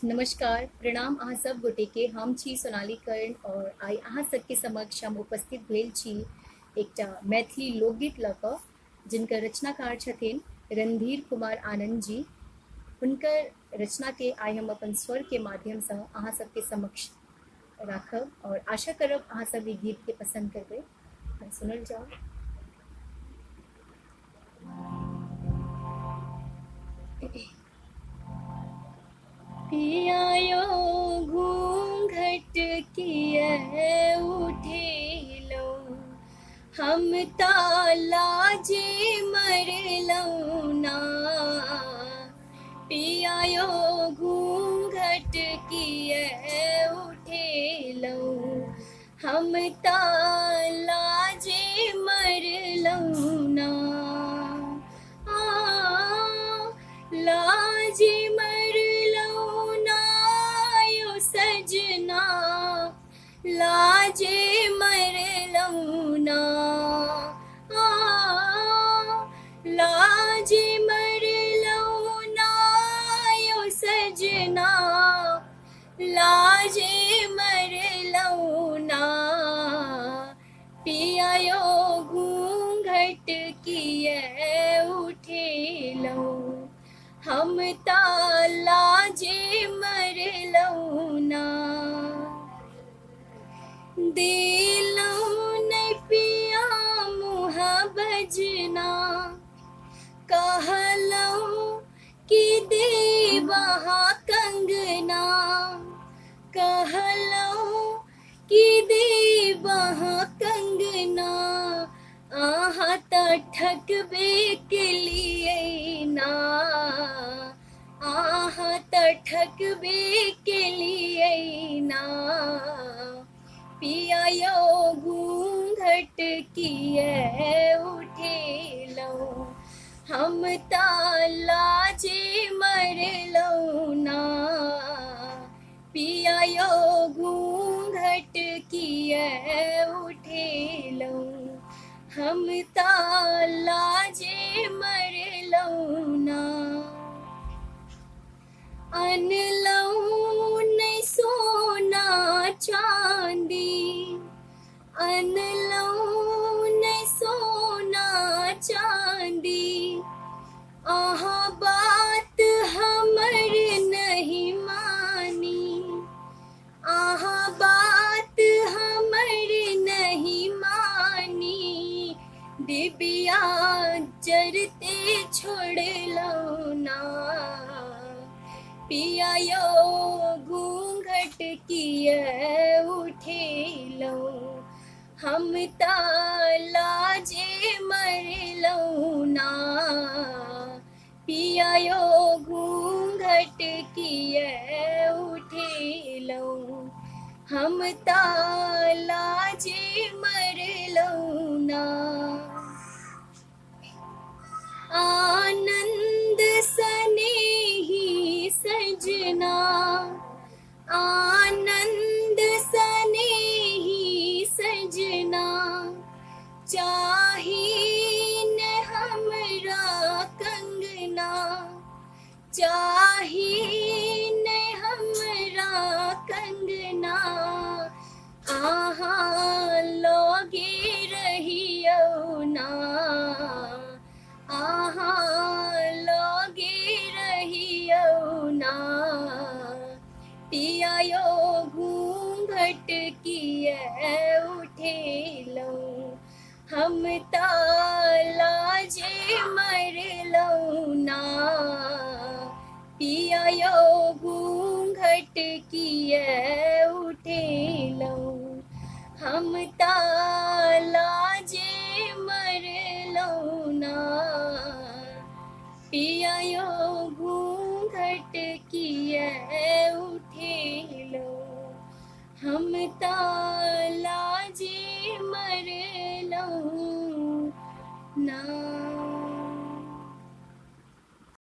नमस्कार, प्रणाम अहाँ सब गोटे के। हम छी सोनाली कर्ण और आइ अहाँ सबके समक्ष हम उपस्थित भेल छी एकटा मैथिली लोकगीत लऽ कऽ, जिनकर रचनाकार छथिन रणधीर कुमार आनंद जी। हुनकर रचनाके आइ हम अपन स्वरके माध्यमसँ अहाँ सबके समक्ष राखब और आशा करब अहाँ सब ई गीतके पसंद करबै। सुनल जाओ। पियायो घूंघट किए उठेलो, हम लाजे मरलौ ना। पियायो घूंघट किए उठेलो, हम लाजे मरलौ ना। लाजे मरलौ ना यो सजना, लाजे मरलौ ना। लाजे मरलौ ना यो सजना, लाजे मरलौ ना। पियायो घूंघट किए उठेलो, हम लाजे मरलौ ना। देलौ नै पिया मुँह बजना, कहलौ कि देबहा कंगना। कहलौ कि देबहा कंगना, अहाँ तऽ ठकबे केलियै ना। अहाँ तऽ ठकबे केलियै ना। पियायो घूंघट किए उठेलो, हम लाजे मरलौ ना। पियायो घूंघट किए उठेलो, हम लाजे मरलौ ना। अनलौ नै सोना चांदी, अनलौ नै सोना चांदी। अहाँ बात हमर नहीं मानी, अहाँ बात हमर नहीं मानी। डिबिया जरते छोड़लौ ना। पियायो घूंघट किए उठेलो, हम लाजे मरलौ ना। पियायो घूंघट किए उठेलो, हम लाजे मरलौ ना। आनंद सनेही सजना, आनंद सनेही सजना। चाही ने हमरा कंगना, चाही ने हमरा कंगना। अहाँ लगे रहियौ ना, अहाँ लगे रहियौ ना। पियायो घूंघट किए उठेलो, हम लाजे मरलौ ना। पियायो घूंघट किए उठेलो, हम लाजे मरलौ ना। पियायो घूंघट किए